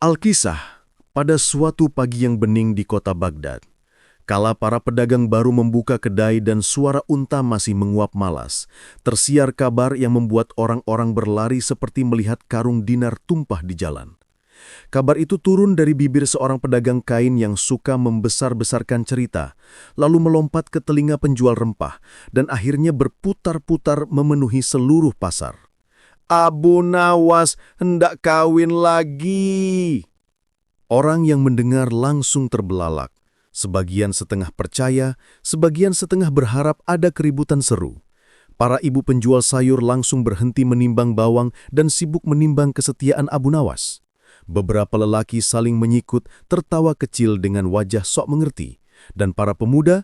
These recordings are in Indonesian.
Alkisah, pada suatu pagi yang bening di kota Baghdad, kala para pedagang baru membuka kedai dan suara unta masih menguap malas, tersiar kabar yang membuat orang-orang berlari seperti melihat karung dinar tumpah di jalan. Kabar itu turun dari bibir seorang pedagang kain yang suka membesar-besarkan cerita, lalu melompat ke telinga penjual rempah, dan akhirnya berputar-putar memenuhi seluruh pasar. Abu Nawas hendak kawin lagi. Orang yang mendengar langsung terbelalak. Sebagian setengah percaya, sebagian setengah berharap ada keributan seru. Para ibu penjual sayur langsung berhenti menimbang bawang dan sibuk menimbang kesetiaan Abu Nawas. Beberapa lelaki saling menyikut, tertawa kecil dengan wajah sok mengerti. Dan para pemuda,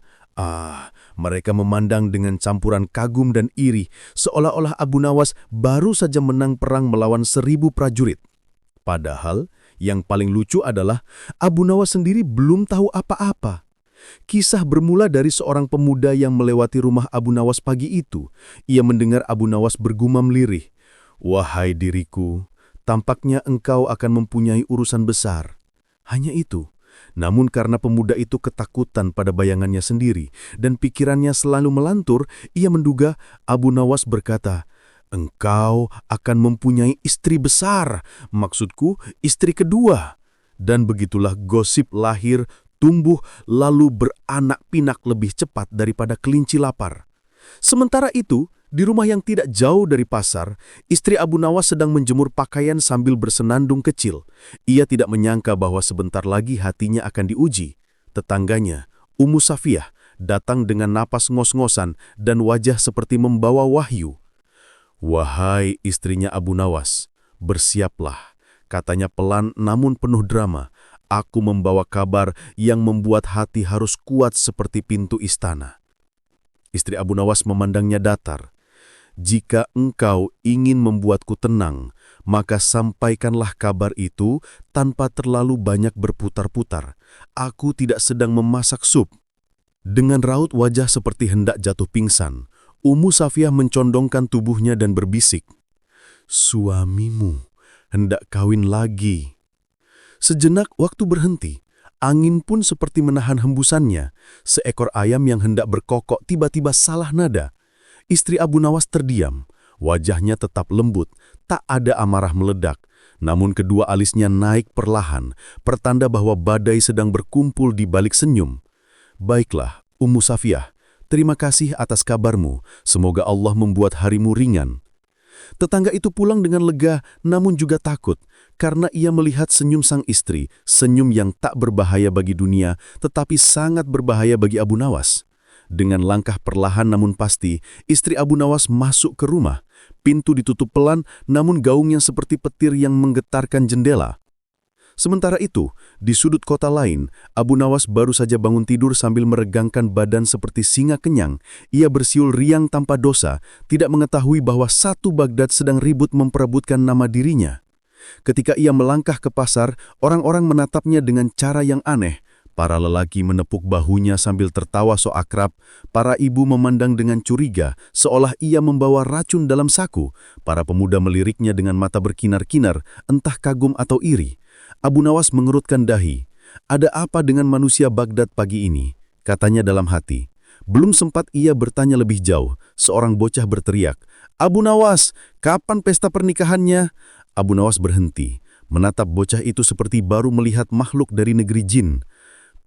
mereka memandang dengan campuran kagum dan iri, seolah-olah Abu Nawas baru saja menang perang melawan 1000 prajurit. Padahal, yang paling lucu adalah Abu Nawas sendiri belum tahu apa-apa. Kisah bermula dari seorang pemuda yang melewati rumah Abu Nawas pagi itu. Ia mendengar Abu Nawas bergumam lirih, "Wahai diriku, tampaknya engkau akan mempunyai urusan besar." Hanya itu. Namun karena pemuda itu ketakutan pada bayangannya sendiri dan pikirannya selalu melantur, ia menduga Abu Nawas berkata, "Engkau akan mempunyai istri besar, maksudku istri kedua." Dan begitulah gosip lahir, tumbuh, lalu beranak pinak lebih cepat daripada kelinci lapar. Sementara itu, di rumah yang tidak jauh dari pasar, istri Abu Nawas sedang menjemur pakaian sambil bersenandung kecil. Ia tidak menyangka bahwa sebentar lagi hatinya akan diuji. Tetangganya, Ummu Safiyah, datang dengan napas ngos-ngosan dan wajah seperti membawa wahyu. "Wahai istrinya Abu Nawas, bersiaplah," katanya pelan namun penuh drama. "Aku membawa kabar yang membuat hati harus kuat seperti pintu istana." Istri Abu Nawas memandangnya datar. "Jika engkau ingin membuatku tenang, maka sampaikanlah kabar itu tanpa terlalu banyak berputar-putar. Aku tidak sedang memasak sup." Dengan raut wajah seperti hendak jatuh pingsan, Ummu Safiyah mencondongkan tubuhnya dan berbisik, "Suamimu hendak kawin lagi." Sejenak waktu berhenti. Angin pun seperti menahan hembusannya. Seekor ayam yang hendak berkokok tiba-tiba salah nada. Istri Abu Nawas terdiam. Wajahnya tetap lembut, tak ada amarah meledak. Namun kedua alisnya naik perlahan, pertanda bahwa badai sedang berkumpul di balik senyum. "Baiklah, Ummu Safiyah, terima kasih atas kabarmu. Semoga Allah membuat harimu ringan." Tetangga itu pulang dengan lega, namun juga takut, karena ia melihat senyum sang istri, senyum yang tak berbahaya bagi dunia, tetapi sangat berbahaya bagi Abu Nawas. Dengan langkah perlahan namun pasti, istri Abu Nawas masuk ke rumah. Pintu ditutup pelan, namun gaungnya seperti petir yang menggetarkan jendela. Sementara itu, di sudut kota lain, Abu Nawas baru saja bangun tidur sambil meregangkan badan seperti singa kenyang. Ia bersiul riang tanpa dosa, tidak mengetahui bahwa satu Baghdad sedang ribut memperebutkan nama dirinya. Ketika ia melangkah ke pasar, orang-orang menatapnya dengan cara yang aneh. Para lelaki menepuk bahunya sambil tertawa so akrab. Para ibu memandang dengan curiga, seolah ia membawa racun dalam saku. Para pemuda meliriknya dengan mata berkinar-kinar, entah kagum atau iri. Abu Nawas mengerutkan dahi. "Ada apa dengan manusia Baghdad pagi ini?" katanya dalam hati. Belum sempat ia bertanya lebih jauh, seorang bocah berteriak, "Abu Nawas, kapan pesta pernikahannya?" Abu Nawas berhenti, menatap bocah itu seperti baru melihat makhluk dari negeri jin.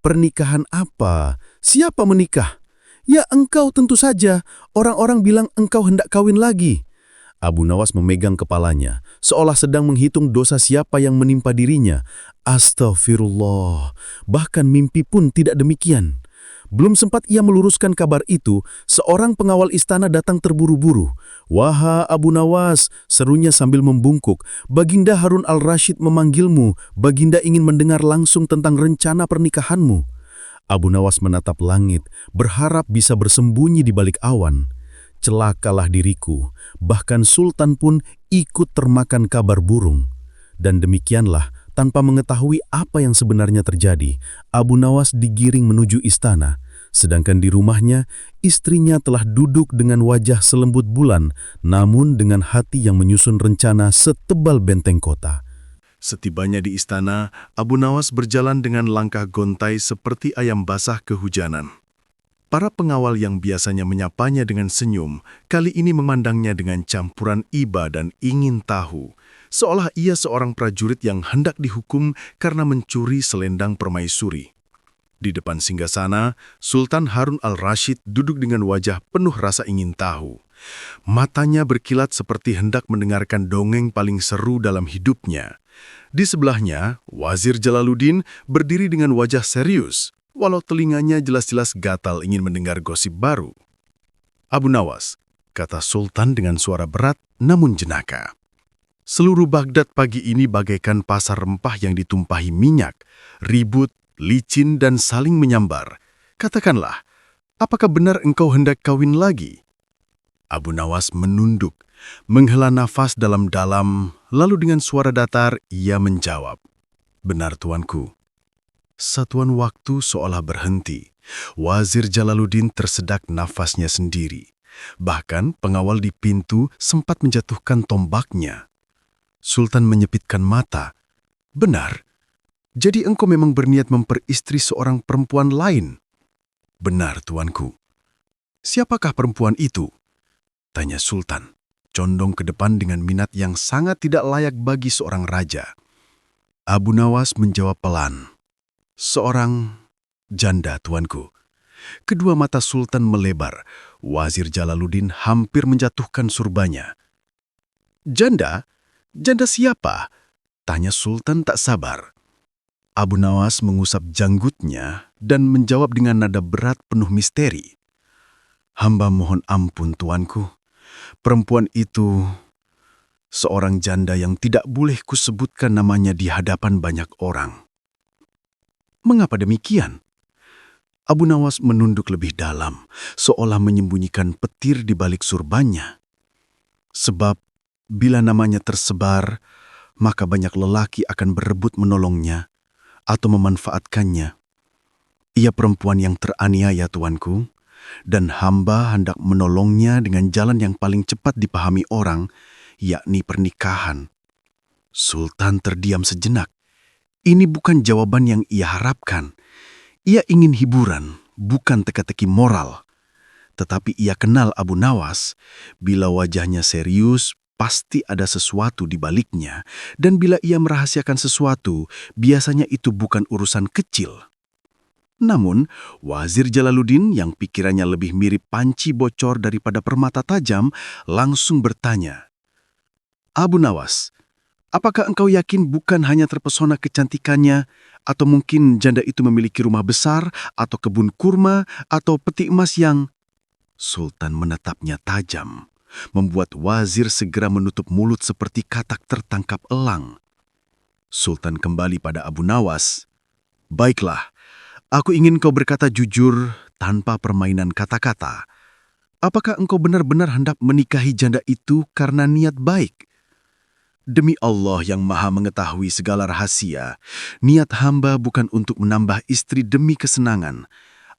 "Pernikahan apa? Siapa menikah?" "Ya engkau tentu saja, orang-orang bilang engkau hendak kawin lagi." Abu Nawas memegang kepalanya, seolah sedang menghitung dosa siapa yang menimpa dirinya. Astagfirullah, bahkan mimpi pun tidak demikian. Belum sempat ia meluruskan kabar itu, seorang pengawal istana datang terburu-buru. "Wahai Abu Nawas," serunya sambil membungkuk, "Baginda Harun al-Rashid memanggilmu. Baginda ingin mendengar langsung tentang rencana pernikahanmu." Abu Nawas menatap langit, berharap bisa bersembunyi di balik awan. Celakalah diriku, bahkan Sultan pun ikut termakan kabar burung. Dan demikianlah, tanpa mengetahui apa yang sebenarnya terjadi, Abu Nawas digiring menuju istana. Sedangkan di rumahnya, istrinya telah duduk dengan wajah selembut bulan, namun dengan hati yang menyusun rencana setebal benteng kota. Setibanya di istana, Abu Nawas berjalan dengan langkah gontai seperti ayam basah kehujanan. Para pengawal yang biasanya menyapanya dengan senyum, kali ini memandangnya dengan campuran iba dan ingin tahu, seolah ia seorang prajurit yang hendak dihukum karena mencuri selendang permaisuri. Di depan singgasana, Sultan Harun al-Rashid duduk dengan wajah penuh rasa ingin tahu. Matanya berkilat seperti hendak mendengarkan dongeng paling seru dalam hidupnya. Di sebelahnya, Wazir Jalaluddin berdiri dengan wajah serius, walau telinganya jelas-jelas gatal ingin mendengar gosip baru. "Abu Nawas," kata Sultan dengan suara berat namun jenaka. "Seluruh Baghdad pagi ini bagaikan pasar rempah yang ditumpahi minyak, ribut, licin dan saling menyambar. Katakanlah, apakah benar engkau hendak kawin lagi?" Abu Nawas menunduk, menghela nafas dalam-dalam, lalu dengan suara datar ia menjawab, "Benar tuanku." Satuan waktu seolah berhenti. Wazir Jalaluddin tersedak nafasnya sendiri. Bahkan pengawal di pintu sempat menjatuhkan tombaknya. Sultan menyepitkan mata. "Benar? Jadi engkau memang berniat memperistri seorang perempuan lain?" "Benar, tuanku." "Siapakah perempuan itu?" tanya Sultan, condong ke depan dengan minat yang sangat tidak layak bagi seorang raja. Abu Nawas menjawab pelan, "Seorang janda, tuanku." Kedua mata Sultan melebar. Wazir Jalaluddin hampir menjatuhkan surbanya. "Janda? Janda siapa?" tanya Sultan tak sabar. Abu Nawas mengusap janggutnya dan menjawab dengan nada berat penuh misteri. "Hamba mohon ampun, tuanku. Perempuan itu seorang janda yang tidak boleh kusebutkan namanya di hadapan banyak orang." "Mengapa demikian?" Abu Nawas menunduk lebih dalam, seolah menyembunyikan petir di balik surbannya. "Sebab bila namanya tersebar, maka banyak lelaki akan berebut menolongnya atau memanfaatkannya. Ia perempuan yang teraniaya, tuanku, dan hamba hendak menolongnya dengan jalan yang paling cepat dipahami orang, yakni pernikahan." Sultan terdiam sejenak. Ini bukan jawaban yang ia harapkan. Ia ingin hiburan, bukan teka-teki moral. Tetapi ia kenal Abu Nawas. Bila wajahnya serius, pasti ada sesuatu di baliknya. Dan bila ia merahasiakan sesuatu, biasanya itu bukan urusan kecil. Namun, Wazir Jalaluddin yang pikirannya lebih mirip panci bocor daripada permata tajam, langsung bertanya, "Abu Nawas, apakah engkau yakin bukan hanya terpesona kecantikannya, atau mungkin janda itu memiliki rumah besar, atau kebun kurma, atau peti emas yang..." Sultan menatapnya tajam, membuat wazir segera menutup mulut seperti katak tertangkap elang. Sultan kembali pada Abu Nawas. "Baiklah, aku ingin kau berkata jujur tanpa permainan kata-kata. Apakah engkau benar-benar hendak menikahi janda itu karena niat baik?" "Demi Allah yang Maha Mengetahui segala rahasia, niat hamba bukan untuk menambah istri demi kesenangan.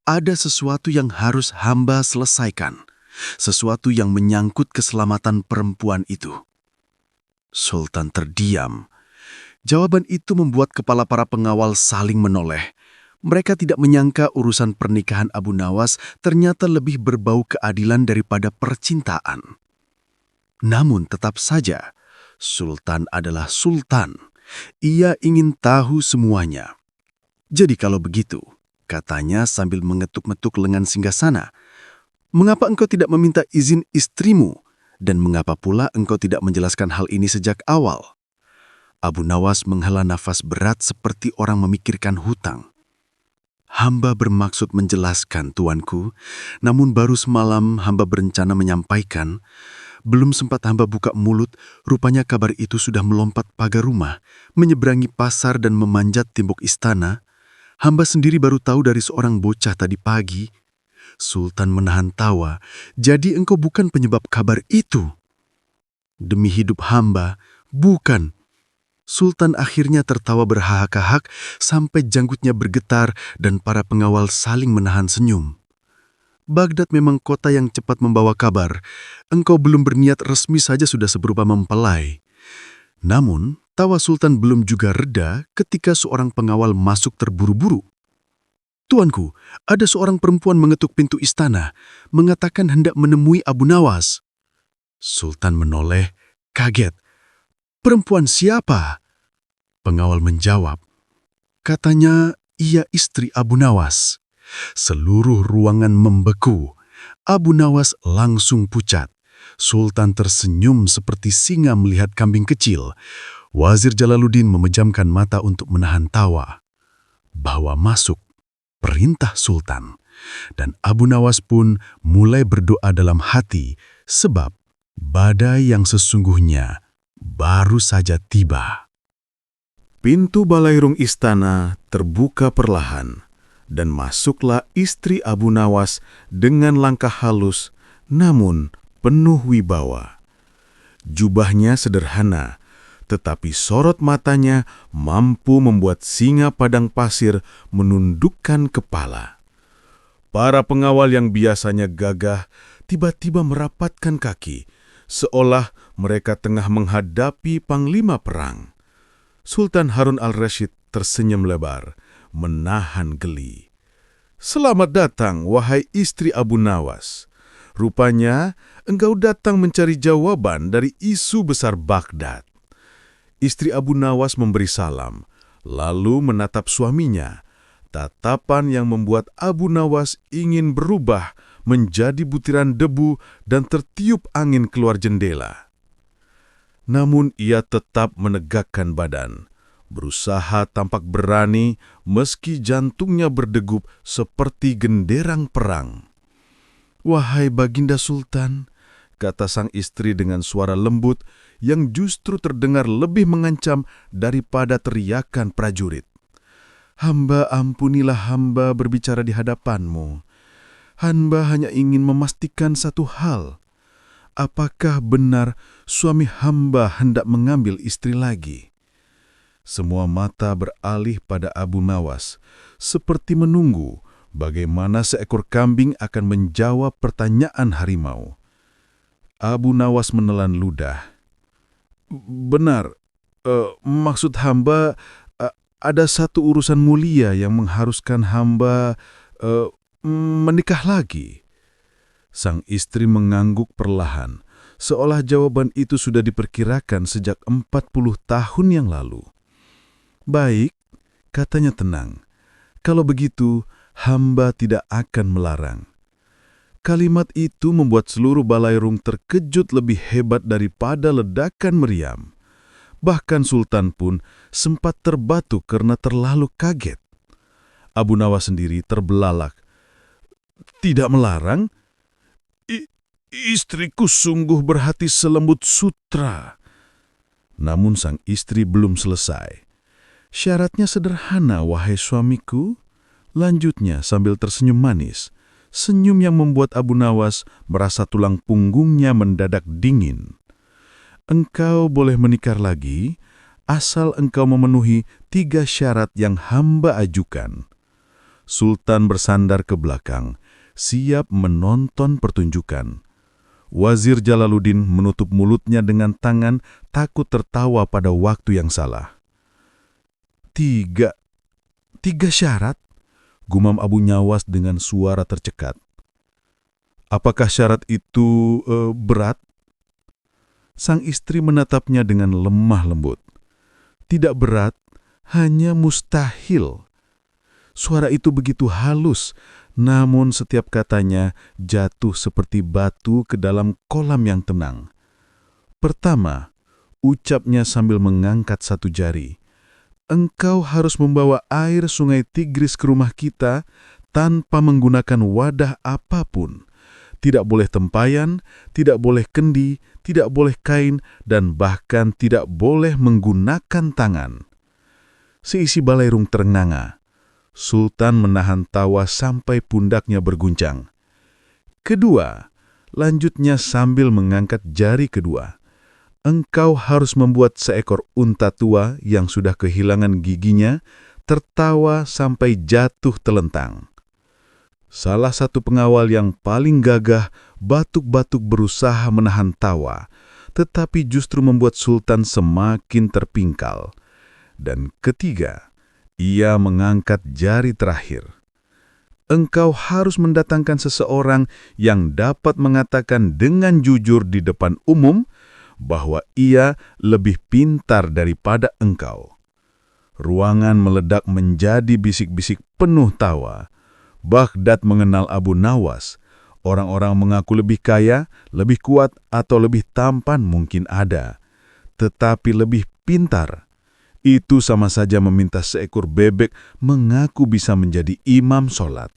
Ada sesuatu yang harus hamba selesaikan, sesuatu yang menyangkut keselamatan perempuan itu." Sultan terdiam. Jawaban itu membuat kepala para pengawal saling menoleh. Mereka tidak menyangka urusan pernikahan Abu Nawas ternyata lebih berbau keadilan daripada percintaan. Namun tetap saja, Sultan adalah Sultan. Ia ingin tahu semuanya. "Jadi kalau begitu," katanya sambil mengetuk-metuk lengan singgasana, "mengapa engkau tidak meminta izin istrimu? Dan mengapa pula engkau tidak menjelaskan hal ini sejak awal?" Abu Nawas menghela nafas berat seperti orang memikirkan hutang. "Hamba bermaksud menjelaskan, tuanku, namun baru semalam hamba berencana menyampaikan. Belum sempat hamba buka mulut, rupanya kabar itu sudah melompat pagar rumah, menyeberangi pasar dan memanjat tembok istana. Hamba sendiri baru tahu dari seorang bocah tadi pagi." Sultan menahan tawa. "Jadi engkau bukan penyebab kabar itu?" "Demi hidup hamba, bukan." Sultan akhirnya tertawa berhahak-hahak sampai janggutnya bergetar dan para pengawal saling menahan senyum. "Baghdad memang kota yang cepat membawa kabar. Engkau belum berniat resmi saja sudah seberupa mempelai. Namun, tawa Sultan belum juga reda ketika seorang pengawal masuk terburu-buru. "Tuanku, ada seorang perempuan mengetuk pintu istana, mengatakan hendak menemui Abu Nawas." Sultan menoleh, kaget. "Perempuan siapa?" Pengawal menjawab, "Katanya ia istri Abu Nawas." Seluruh ruangan membeku. Abu Nawas langsung pucat. Sultan tersenyum seperti singa melihat kambing kecil. Wazir Jalaluddin memejamkan mata untuk menahan tawa. "Bawa masuk," perintah Sultan. Dan Abu Nawas pun mulai berdoa dalam hati, sebab badai yang sesungguhnya baru saja tiba. Pintu balairung istana terbuka perlahan, dan masuklah istri Abu Nawas dengan langkah halus, namun penuh wibawa. Jubahnya sederhana, tetapi sorot matanya mampu membuat singa padang pasir menundukkan kepala. Para pengawal yang biasanya gagah tiba-tiba merapatkan kaki, seolah mereka tengah menghadapi panglima perang. Sultan Harun al-Rasyid tersenyum lebar, menahan geli. "Selamat datang, wahai istri Abu Nawas. Rupanya engkau datang mencari jawaban dari isu besar Baghdad." Istri Abu Nawas memberi salam, lalu menatap suaminya. Tatapan yang membuat Abu Nawas ingin berubah menjadi butiran debu dan tertiup angin keluar jendela. Namun ia tetap menegakkan badan, berusaha tampak berani meski jantungnya berdegup seperti genderang perang. "Wahai Baginda Sultan," kata sang istri dengan suara lembut yang justru terdengar lebih mengancam daripada teriakan prajurit. "Hamba ampunilah hamba berbicara di hadapanmu. Hamba hanya ingin memastikan satu hal. Apakah benar suami hamba hendak mengambil istri lagi?" Semua mata beralih pada Abu Nawas, seperti menunggu bagaimana seekor kambing akan menjawab pertanyaan harimau. Abu Nawas menelan ludah. "Benar, maksud hamba ada satu urusan mulia yang mengharuskan hamba menikah lagi." Sang istri mengangguk perlahan, seolah jawaban itu sudah diperkirakan sejak 40 tahun yang lalu. "Baik," katanya tenang. "Kalau begitu, hamba tidak akan melarang." Kalimat itu membuat seluruh balairung terkejut lebih hebat daripada ledakan meriam. Bahkan Sultan pun sempat terbatuk karena terlalu kaget. Abu Nawas sendiri terbelalak. "Tidak melarang? Istriku sungguh berhati selembut sutra." Namun sang istri belum selesai. "Syaratnya sederhana, wahai suamiku," lanjutnya sambil tersenyum manis. Senyum yang membuat Abu Nawas merasa tulang punggungnya mendadak dingin. "Engkau boleh menikah lagi, asal engkau memenuhi 3 syarat yang hamba ajukan." Sultan bersandar ke belakang, siap menonton pertunjukan. Wazir Jalaluddin menutup mulutnya dengan tangan, takut tertawa pada waktu yang salah. Tiga syarat?" gumam Abu Nawas dengan suara tercekat. "Apakah syarat itu berat?" Sang istri menatapnya dengan lemah lembut. "Tidak berat, hanya mustahil." Suara itu begitu halus, namun setiap katanya jatuh seperti batu ke dalam kolam yang tenang. "Pertama," ucapnya sambil mengangkat satu jari, "engkau harus membawa air sungai Tigris ke rumah kita tanpa menggunakan wadah apapun. Tidak boleh tempayan, tidak boleh kendi, tidak boleh kain, dan bahkan tidak boleh menggunakan tangan." Seisi balairung terenganga. Sultan menahan tawa sampai pundaknya berguncang. "Kedua," lanjutnya sambil mengangkat jari kedua, "engkau harus membuat seekor unta tua yang sudah kehilangan giginya tertawa sampai jatuh telentang." Salah satu pengawal yang paling gagah batuk-batuk berusaha menahan tawa, tetapi justru membuat Sultan semakin terpingkal. Dan ketiga, ia mengangkat jari terakhir. Engkau harus mendatangkan seseorang yang dapat mengatakan dengan jujur di depan umum bahwa ia lebih pintar daripada engkau. Ruangan meledak menjadi bisik-bisik penuh tawa. Baghdad mengenal Abu Nawas. Orang-orang mengaku lebih kaya, lebih kuat, atau lebih tampan mungkin ada. Tetapi lebih pintar. Itu sama saja meminta seekor bebek mengaku bisa menjadi imam sholat.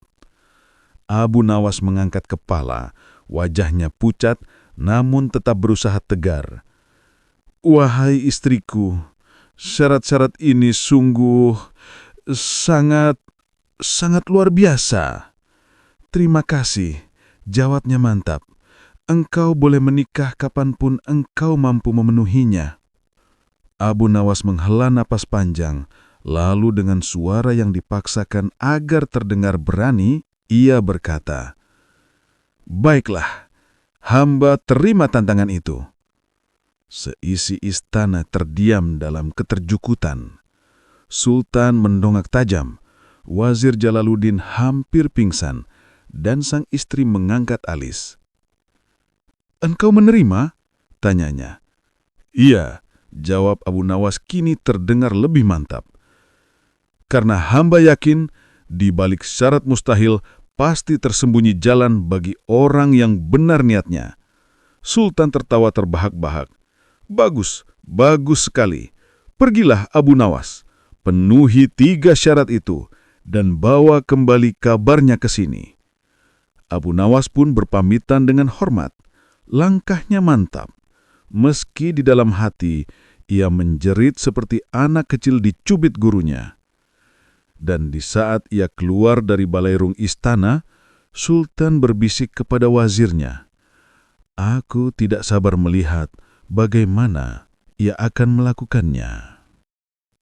Abu Nawas mengangkat kepala, wajahnya pucat, namun tetap berusaha tegar. Wahai istriku, syarat-syarat ini sungguh sangat luar biasa. Terima kasih, jawabnya mantap. Engkau boleh menikah kapanpun engkau mampu memenuhinya. Abu Nawas menghela napas panjang, lalu dengan suara yang dipaksakan agar terdengar berani, ia berkata, "Baiklah, hamba terima tantangan itu." Seisi istana terdiam dalam keterjukutan. Sultan mendongak tajam, Wazir Jalaluddin hampir pingsan, dan sang istri mengangkat alis. "Engkau menerima?" tanyanya. "Iya," jawab Abu Nawas kini terdengar lebih mantap. "Karena hamba yakin, di balik syarat mustahil pasti tersembunyi jalan bagi orang yang benar niatnya." Sultan tertawa terbahak-bahak. "Bagus, bagus sekali. Pergilah Abu Nawas, penuhi 3 syarat itu, dan bawa kembali kabarnya ke sini." Abu Nawas pun berpamitan dengan hormat. Langkahnya mantap. Meski di dalam hati, ia menjerit seperti anak kecil dicubit gurunya. Dan di saat ia keluar dari balairung istana, Sultan berbisik kepada wazirnya, "Aku tidak sabar melihat bagaimana ia akan melakukannya."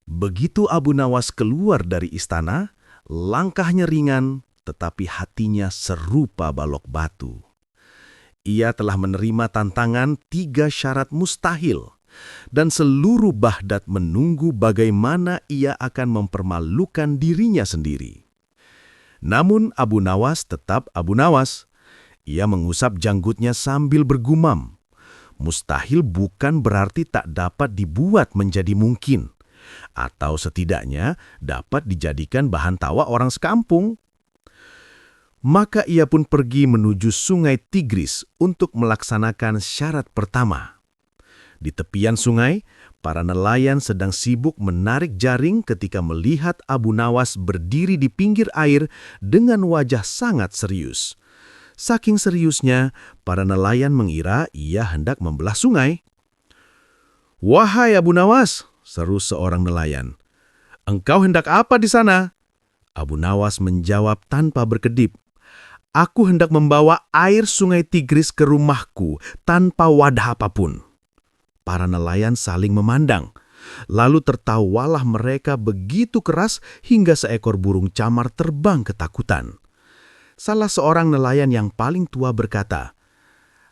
Begitu Abu Nawas keluar dari istana, langkahnya ringan, tetapi hatinya serupa balok batu. Ia telah menerima tantangan 3 syarat mustahil, dan seluruh Baghdad menunggu bagaimana ia akan mempermalukan dirinya sendiri. Namun Abu Nawas tetap Abu Nawas. Ia mengusap janggutnya sambil bergumam. Mustahil bukan berarti tak dapat dibuat menjadi mungkin, atau setidaknya dapat dijadikan bahan tawa orang sekampung. Maka ia pun pergi menuju sungai Tigris untuk melaksanakan syarat pertama. Di tepian sungai, para nelayan sedang sibuk menarik jaring ketika melihat Abu Nawas berdiri di pinggir air dengan wajah sangat serius. Saking seriusnya, para nelayan mengira ia hendak membelah sungai. "Wahai Abu Nawas," seru seorang nelayan, "engkau hendak apa di sana?" Abu Nawas menjawab tanpa berkedip, "Aku hendak membawa air sungai Tigris ke rumahku tanpa wadah apapun." Para nelayan saling memandang. Lalu tertawalah mereka begitu keras hingga seekor burung camar terbang ketakutan. Salah seorang nelayan yang paling tua berkata,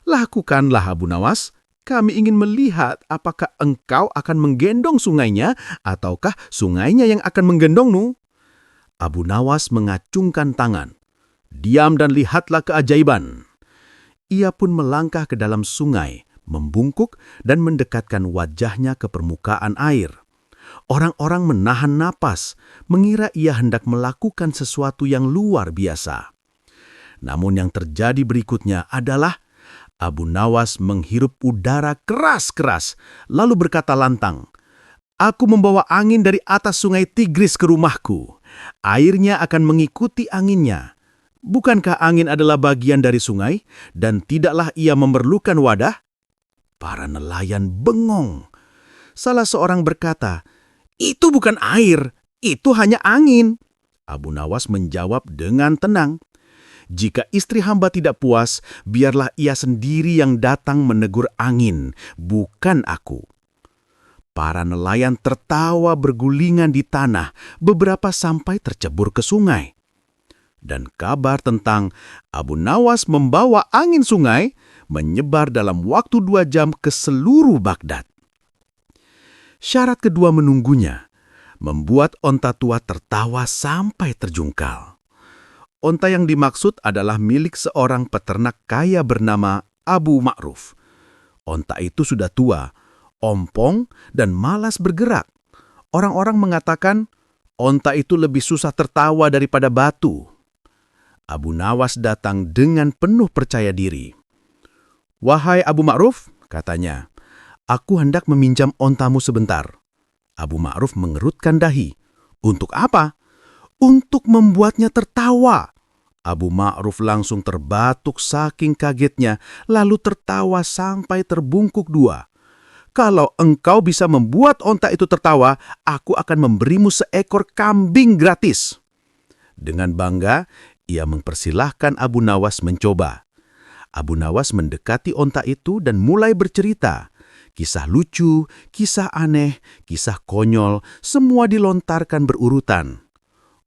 "Lakukanlah Abu Nawas, kami ingin melihat apakah engkau akan menggendong sungainya ataukah sungainya yang akan menggendongmu." Abu Nawas mengacungkan tangan. "Diam dan lihatlah keajaiban." Ia pun melangkah ke dalam sungai, membungkuk dan mendekatkan wajahnya ke permukaan air. Orang-orang menahan napas, mengira ia hendak melakukan sesuatu yang luar biasa. Namun yang terjadi berikutnya adalah Abu Nawas menghirup udara keras-keras, lalu berkata lantang, "Aku membawa angin dari atas sungai Tigris ke rumahku. Airnya akan mengikuti anginnya. Bukankah angin adalah bagian dari sungai dan tidaklah ia memerlukan wadah?" Para nelayan bengong. Salah seorang berkata, "Itu bukan air, itu hanya angin." Abu Nawas menjawab dengan tenang, "Jika istri hamba tidak puas, biarlah ia sendiri yang datang menegur angin, bukan aku." Para nelayan tertawa bergulingan di tanah, beberapa sampai tercebur ke sungai. Dan kabar tentang Abu Nawas membawa angin sungai menyebar dalam waktu 2 jam ke seluruh Baghdad. Syarat kedua menunggunya, membuat onta tua tertawa sampai terjungkal. Onta yang dimaksud adalah milik seorang peternak kaya bernama Abu Ma'ruf. Onta itu sudah tua, ompong, dan malas bergerak. Orang-orang mengatakan, onta itu lebih susah tertawa daripada batu. Abu Nawas datang dengan penuh percaya diri. "Wahai Abu Ma'ruf," katanya, "aku hendak meminjam ontamu sebentar." Abu Ma'ruf mengerutkan dahi. "Untuk apa?" "Untuk membuatnya tertawa." Abu Ma'ruf langsung terbatuk saking kagetnya, lalu tertawa sampai terbungkuk dua. "Kalau engkau bisa membuat onta itu tertawa, aku akan memberimu seekor kambing gratis." Dengan bangga, ia mempersilahkan Abu Nawas mencoba. Abu Nawas mendekati onta itu dan mulai bercerita. Kisah lucu, kisah aneh, kisah konyol, semua dilontarkan berurutan.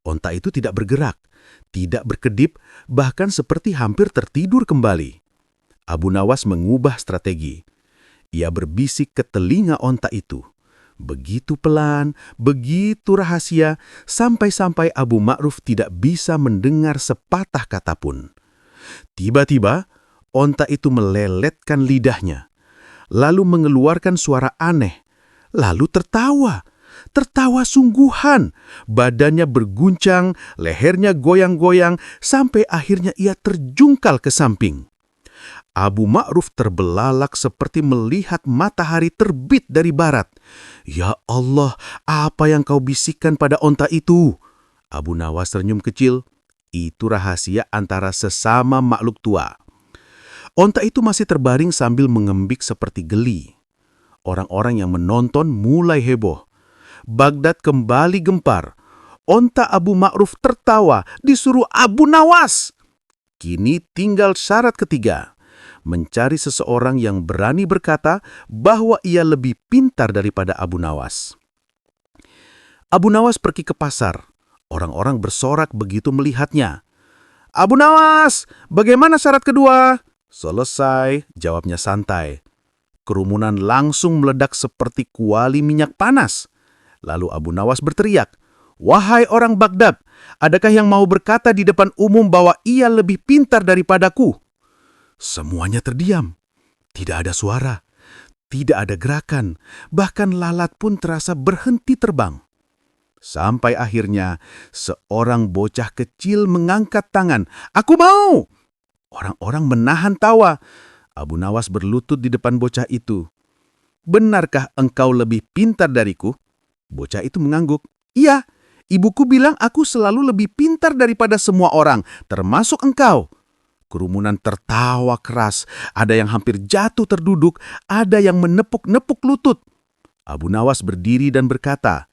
Onta itu tidak bergerak, tidak berkedip, bahkan seperti hampir tertidur kembali. Abu Nawas mengubah strategi. Ia berbisik ke telinga onta itu. Begitu pelan, begitu rahasia, sampai-sampai Abu Ma'ruf tidak bisa mendengar sepatah kata pun. Tiba-tiba, onta itu meleletkan lidahnya, lalu mengeluarkan suara aneh, lalu tertawa. Tertawa sungguhan, badannya berguncang, lehernya goyang-goyang, sampai akhirnya ia terjungkal ke samping. Abu Ma'ruf terbelalak seperti melihat matahari terbit dari barat. "Ya Allah, apa yang kau bisikkan pada onta itu?" Abu Nawas tersenyum kecil. "Itu rahasia antara sesama makhluk tua." Onta itu masih terbaring sambil mengembik seperti geli. Orang-orang yang menonton mulai heboh. Baghdad kembali gempar. Onta Abu Ma'ruf tertawa, disuruh Abu Nawas. Kini tinggal syarat ketiga, mencari seseorang yang berani berkata bahwa ia lebih pintar daripada Abu Nawas. Abu Nawas pergi ke pasar. Orang-orang bersorak begitu melihatnya. "Abu Nawas, bagaimana syarat kedua?" "Selesai," jawabnya santai. Kerumunan langsung meledak seperti kuali minyak panas. Lalu Abu Nawas berteriak, "Wahai orang Baghdad, adakah yang mau berkata di depan umum bahwa ia lebih pintar daripadaku?" Semuanya terdiam. Tidak ada suara, tidak ada gerakan, bahkan lalat pun terasa berhenti terbang. Sampai akhirnya seorang bocah kecil mengangkat tangan, "Aku mau!" Orang-orang menahan tawa. Abu Nawas berlutut di depan bocah itu. "Benarkah engkau lebih pintar dariku?" Bocah itu mengangguk. "Iya, ibuku bilang aku selalu lebih pintar daripada semua orang, termasuk engkau." Kerumunan tertawa keras, ada yang hampir jatuh terduduk, ada yang menepuk-nepuk lutut. Abu Nawas berdiri dan berkata,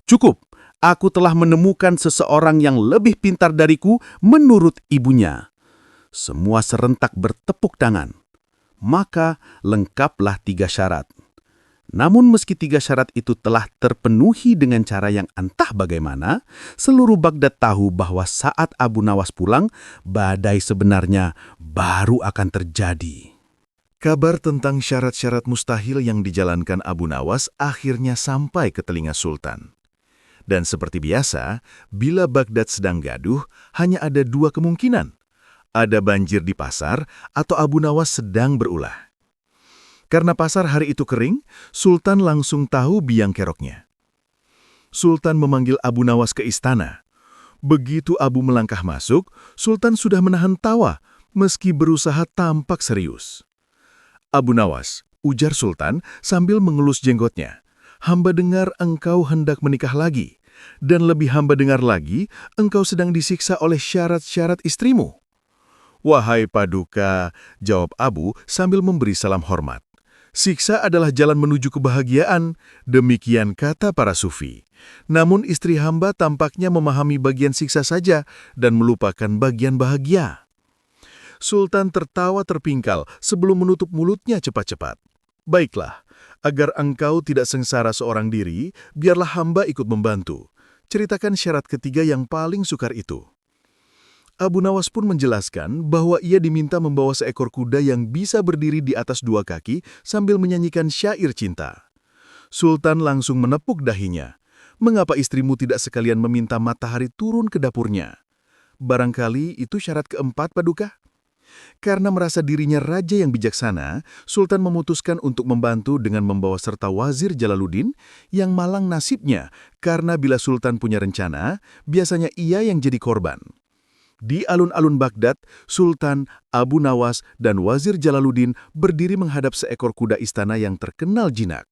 "Cukup, aku telah menemukan seseorang yang lebih pintar dariku menurut ibunya." Semua serentak bertepuk tangan. Maka lengkaplah 3 syarat. Namun meski 3 syarat itu telah terpenuhi dengan cara yang entah bagaimana, seluruh Baghdad tahu bahwa saat Abu Nawas pulang, badai sebenarnya baru akan terjadi. Kabar tentang syarat-syarat mustahil yang dijalankan Abu Nawas akhirnya sampai ke telinga Sultan. Dan seperti biasa, bila Baghdad sedang gaduh, hanya ada 2 kemungkinan. Ada banjir di pasar atau Abu Nawas sedang berulah. Karena pasar hari itu kering, Sultan langsung tahu biang keroknya. Sultan memanggil Abu Nawas ke istana. Begitu Abu melangkah masuk, Sultan sudah menahan tawa, meski berusaha tampak serius. "Abu Nawas," ujar Sultan sambil mengelus jenggotnya, "hamba dengar engkau hendak menikah lagi, dan lebih hamba dengar lagi, engkau sedang disiksa oleh syarat-syarat istrimu." "Wahai Paduka," jawab Abu sambil memberi salam hormat. "Siksa adalah jalan menuju kebahagiaan, demikian kata para sufi. Namun istri hamba tampaknya memahami bagian siksa saja dan melupakan bagian bahagia." Sultan tertawa terpingkal sebelum menutup mulutnya cepat-cepat. "Baiklah, agar engkau tidak sengsara seorang diri, biarlah hamba ikut membantu. Ceritakan syarat ketiga yang paling sukar itu." Abu Nawas pun menjelaskan bahwa ia diminta membawa seekor kuda yang bisa berdiri di atas dua kaki sambil menyanyikan syair cinta. Sultan langsung menepuk dahinya. Mengapa istrimu tidak sekalian meminta matahari turun ke dapurnya? Barangkali itu syarat keempat, Paduka? Karena merasa dirinya raja yang bijaksana, Sultan memutuskan untuk membantu dengan membawa serta Wazir Jalaluddin yang malang nasibnya karena bila Sultan punya rencana, biasanya ia yang jadi korban. Di alun-alun Baghdad, Sultan, Abu Nawas, dan Wazir Jalaluddin berdiri menghadap seekor kuda istana yang terkenal jinak.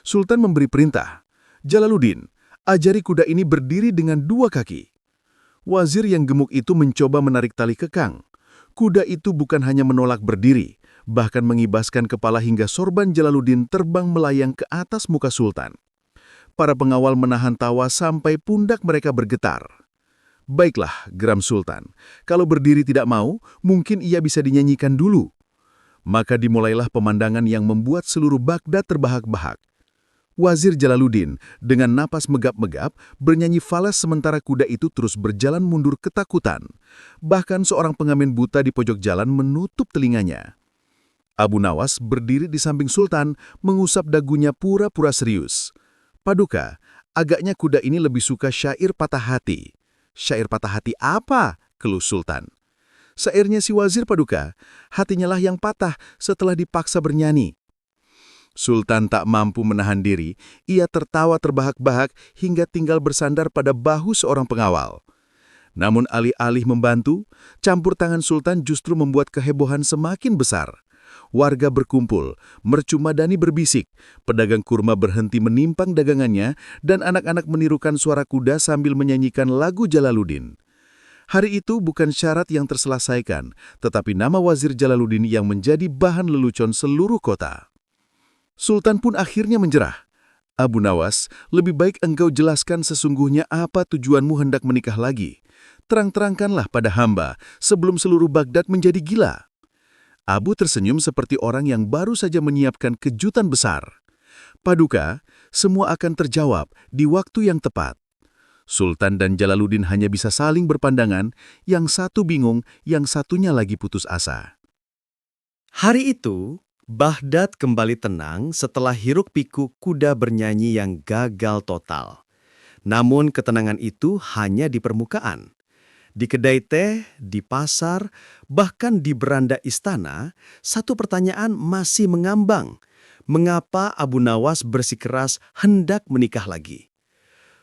Sultan memberi perintah, "Jalaluddin, ajari kuda ini berdiri dengan dua kaki." Wazir yang gemuk itu mencoba menarik tali kekang. Kuda itu bukan hanya menolak berdiri, bahkan mengibaskan kepala hingga sorban Jalaluddin terbang melayang ke atas muka Sultan. Para pengawal menahan tawa sampai pundak mereka bergetar. "Baiklah," geram Sultan. "Kalau berdiri tidak mau, mungkin ia bisa dinyanyikan dulu." Maka dimulailah pemandangan yang membuat seluruh Baghdad terbahak-bahak. Wazir Jalaluddin dengan napas megap-megap bernyanyi falas sementara kuda itu terus berjalan mundur ketakutan. Bahkan seorang pengamen buta di pojok jalan menutup telinganya. Abu Nawas berdiri di samping Sultan, mengusap dagunya pura-pura serius. "Paduka, agaknya kuda ini lebih suka syair patah hati." "Syair patah hati apa?" keluh Sultan. "Syairnya si wazir, Paduka. Hatinya lah yang patah setelah dipaksa bernyanyi." Sultan tak mampu menahan diri, ia tertawa terbahak-bahak hingga tinggal bersandar pada bahu seorang pengawal. Namun alih-alih membantu, campur tangan Sultan justru membuat kehebohan semakin besar. Warga berkumpul, mercu madani berbisik, pedagang kurma berhenti menimpang dagangannya, dan anak-anak menirukan suara kuda sambil menyanyikan lagu Jalaluddin. Hari itu bukan syarat yang terselesaikan, tetapi nama Wazir Jalaluddin yang menjadi bahan lelucon seluruh kota. Sultan pun akhirnya menjerah. "Abu Nawas, lebih baik engkau jelaskan sesungguhnya apa tujuanmu hendak menikah lagi. Terang-terangkanlah pada hamba sebelum seluruh Baghdad menjadi gila." Abu tersenyum seperti orang yang baru saja menyiapkan kejutan besar. "Paduka, semua akan terjawab di waktu yang tepat." Sultan dan Jalaluddin hanya bisa saling berpandangan, yang satu bingung, yang satunya lagi putus asa. Hari itu, Baghdad kembali tenang setelah hiruk-pikuk kuda bernyanyi yang gagal total. Namun ketenangan itu hanya di permukaan. Di kedai teh, di pasar, bahkan di beranda istana, satu pertanyaan masih mengambang. Mengapa Abu Nawas bersikeras hendak menikah lagi?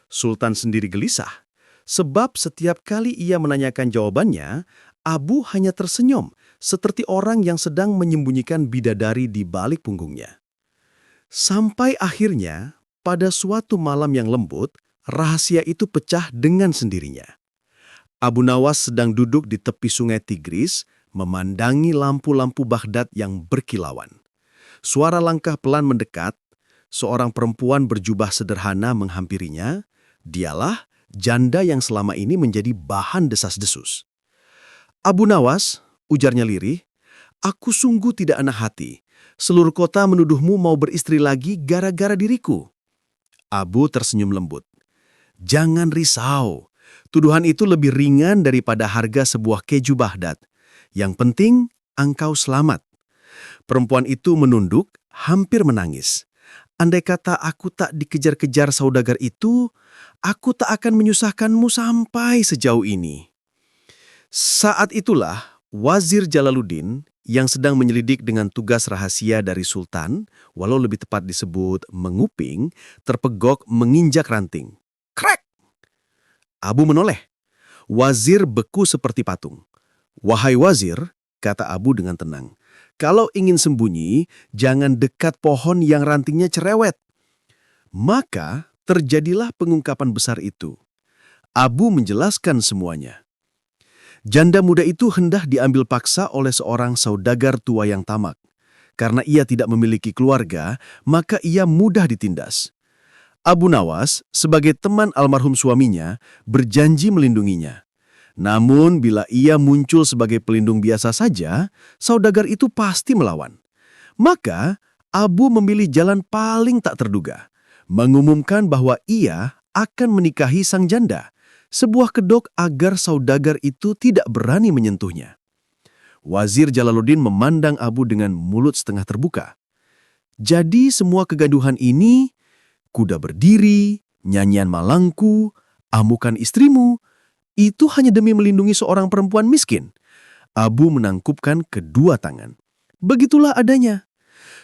Sultan sendiri gelisah, sebab setiap kali ia menanyakan jawabannya, Abu hanya tersenyum, seperti orang yang sedang menyembunyikan bidadari di balik punggungnya. Sampai akhirnya, pada suatu malam yang lembut, rahasia itu pecah dengan sendirinya. Abu Nawas sedang duduk di tepi sungai Tigris, memandangi lampu-lampu Baghdad yang berkilauan. Suara langkah pelan mendekat, seorang perempuan berjubah sederhana menghampirinya. Dialah janda yang selama ini menjadi bahan desas-desus. "Abu Nawas," ujarnya lirih, "aku sungguh tidak enak hati. Seluruh kota menuduhmu mau beristri lagi gara-gara diriku." Abu tersenyum lembut. "Jangan risau. Tuduhan itu lebih ringan daripada harga sebuah keju Baghdad. Yang penting, engkau selamat." Perempuan itu menunduk, hampir menangis. "Andai kata aku tak dikejar-kejar saudagar itu, aku tak akan menyusahkanmu sampai sejauh ini." Saat itulah, Wazir Jalaluddin yang sedang menyelidik dengan tugas rahasia dari Sultan, walau lebih tepat disebut menguping, terpegok menginjak ranting. Krek! Abu menoleh. Wazir beku seperti patung. "Wahai Wazir," kata Abu dengan tenang, "kalau ingin sembunyi, jangan dekat pohon yang rantingnya cerewet." Maka terjadilah pengungkapan besar itu. Abu menjelaskan semuanya. Janda muda itu hendak diambil paksa oleh seorang saudagar tua yang tamak. Karena ia tidak memiliki keluarga, maka ia mudah ditindas. Abu Nawas, sebagai teman almarhum suaminya, berjanji melindunginya. Namun bila ia muncul sebagai pelindung biasa saja, saudagar itu pasti melawan. Maka Abu memilih jalan paling tak terduga, mengumumkan bahwa ia akan menikahi sang janda, sebuah kedok agar saudagar itu tidak berani menyentuhnya. Wazir Jalaluddin memandang Abu dengan mulut setengah terbuka. Jadi semua kegaduhan ini, kuda berdiri, nyanyian malangku, amukan istrimu, itu hanya demi melindungi seorang perempuan miskin. Abu menangkupkan kedua tangan. Begitulah adanya.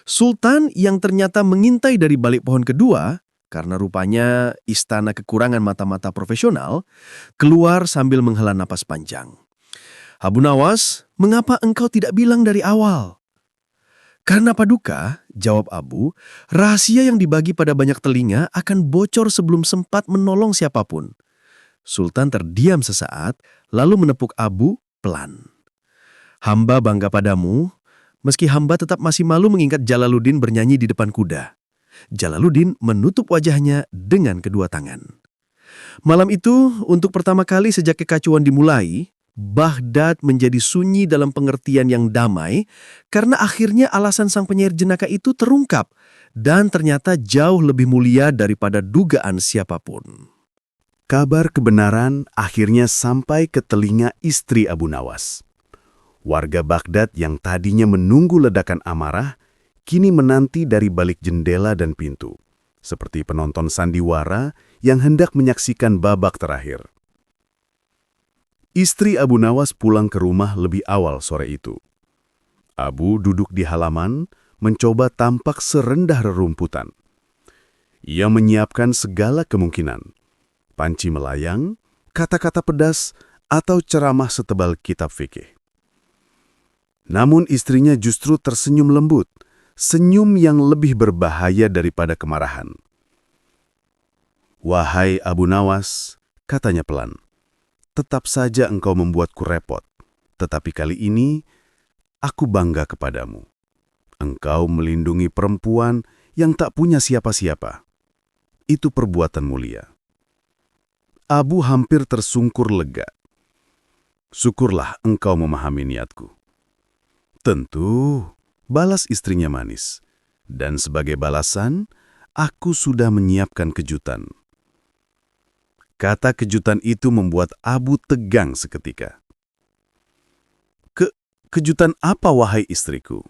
Sultan yang ternyata mengintai dari balik pohon kedua, karena rupanya istana kekurangan mata-mata profesional, keluar sambil menghela napas panjang. Abu Nawas, mengapa engkau tidak bilang dari awal? Karena Paduka, jawab Abu, rahasia yang dibagi pada banyak telinga akan bocor sebelum sempat menolong siapapun. Sultan terdiam sesaat, lalu menepuk Abu pelan. Hamba bangga padamu, meski hamba tetap masih malu mengingat Jalaluddin bernyanyi di depan kuda. Jalaluddin menutup wajahnya dengan kedua tangan. Malam itu, untuk pertama kali sejak kekacauan dimulai, Baghdad menjadi sunyi dalam pengertian yang damai karena akhirnya alasan sang penyair jenaka itu terungkap dan ternyata jauh lebih mulia daripada dugaan siapapun. Kabar kebenaran akhirnya sampai ke telinga istri Abu Nawas. Warga Baghdad yang tadinya menunggu ledakan amarah, kini menanti dari balik jendela dan pintu, seperti penonton sandiwara yang hendak menyaksikan babak terakhir. Istri Abu Nawas pulang ke rumah lebih awal sore itu. Abu duduk di halaman, mencoba tampak serendah rerumputan. Ia menyiapkan segala kemungkinan. Panci melayang, kata-kata pedas, atau ceramah setebal kitab fikih. Namun istrinya justru tersenyum lembut, senyum yang lebih berbahaya daripada kemarahan. "Wahai Abu Nawas," katanya pelan, "tetap saja engkau membuatku repot, tetapi kali ini aku bangga kepadamu. Engkau melindungi perempuan yang tak punya siapa-siapa. Itu perbuatan mulia." Abu hampir tersungkur lega. "Syukurlah engkau memahami niatku." "Tentu," balas istrinya manis. "Dan sebagai balasan, aku sudah menyiapkan kejutan." Kata kejutan itu membuat Abu tegang seketika. Kejutan apa, wahai istriku?"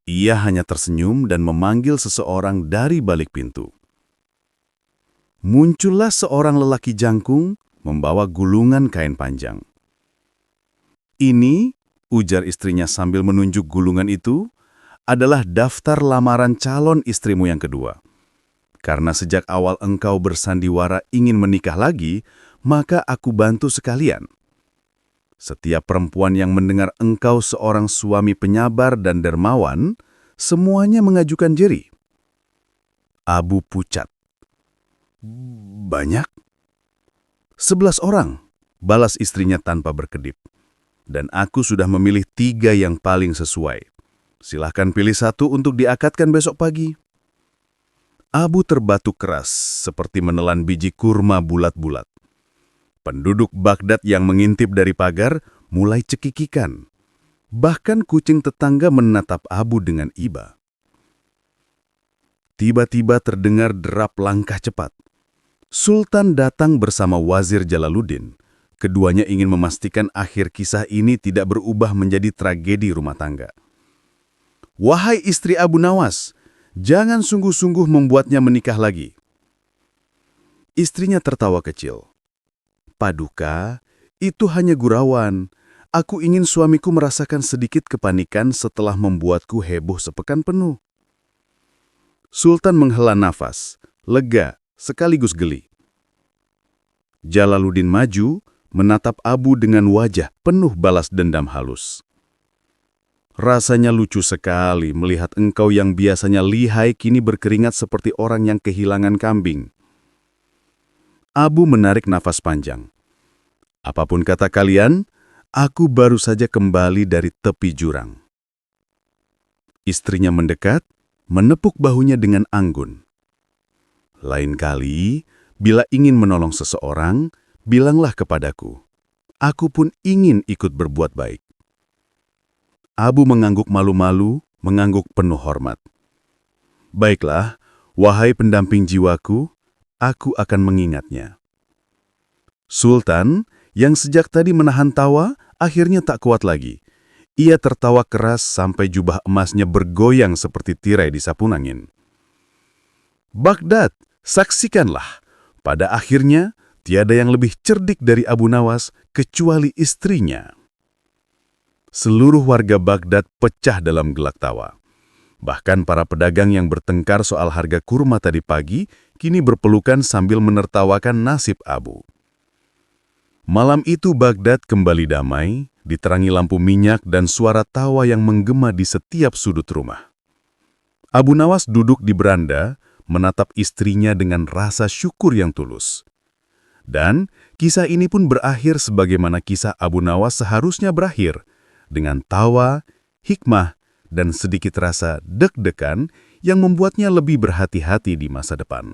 Ia hanya tersenyum dan memanggil seseorang dari balik pintu. Muncullah seorang lelaki jangkung membawa gulungan kain panjang. "Ini," ujar istrinya sambil menunjuk gulungan itu, "adalah daftar lamaran calon istrimu yang kedua. Karena sejak awal engkau bersandiwara ingin menikah lagi, maka aku bantu sekalian. Setiap perempuan yang mendengar engkau seorang suami penyabar dan dermawan, semuanya mengajukan diri." Abu pucat. "Banyak?" "11 orang," balas istrinya tanpa berkedip. "Dan aku sudah memilih 3 yang paling sesuai. Silahkan pilih satu untuk diakadkan besok pagi." Abu terbatuk keras, seperti menelan biji kurma bulat-bulat. Penduduk Baghdad yang mengintip dari pagar mulai cekikikan. Bahkan kucing tetangga menatap Abu dengan iba. Tiba-tiba terdengar derap langkah cepat. Sultan datang bersama Wazir Jalaluddin. Keduanya ingin memastikan akhir kisah ini tidak berubah menjadi tragedi rumah tangga. "Wahai istri Abu Nawas, jangan sungguh-sungguh membuatnya menikah lagi." Istrinya tertawa kecil. "Paduka, itu hanya gurauan. Aku ingin suamiku merasakan sedikit kepanikan setelah membuatku heboh sepekan penuh." Sultan menghela nafas, lega sekaligus geli. Jalaluddin maju, menatap Abu dengan wajah penuh balas dendam halus. "Rasanya lucu sekali melihat engkau yang biasanya lihai kini berkeringat seperti orang yang kehilangan kambing." Abu menarik nafas panjang. "Apapun kata kalian, aku baru saja kembali dari tepi jurang." Istrinya mendekat, menepuk bahunya dengan anggun. "Lain kali, bila ingin menolong seseorang, bilanglah kepadaku. Aku pun ingin ikut berbuat baik." Abu mengangguk malu-malu, mengangguk penuh hormat. "Baiklah, wahai pendamping jiwaku, aku akan mengingatnya." Sultan, yang sejak tadi menahan tawa, akhirnya tak kuat lagi. Ia tertawa keras sampai jubah emasnya bergoyang seperti tirai di sapun angin. Baghdad, saksikanlah. Pada akhirnya, tiada yang lebih cerdik dari Abu Nawas kecuali istrinya. Seluruh warga Baghdad pecah dalam gelak tawa. Bahkan para pedagang yang bertengkar soal harga kurma tadi pagi kini berpelukan sambil menertawakan nasib Abu. Malam itu Baghdad kembali damai, diterangi lampu minyak dan suara tawa yang menggema di setiap sudut rumah. Abu Nawas duduk di beranda, menatap istrinya dengan rasa syukur yang tulus. Dan kisah ini pun berakhir sebagaimana kisah Abu Nawas seharusnya berakhir, dengan tawa, hikmah, dan sedikit rasa deg-degan yang membuatnya lebih berhati-hati di masa depan.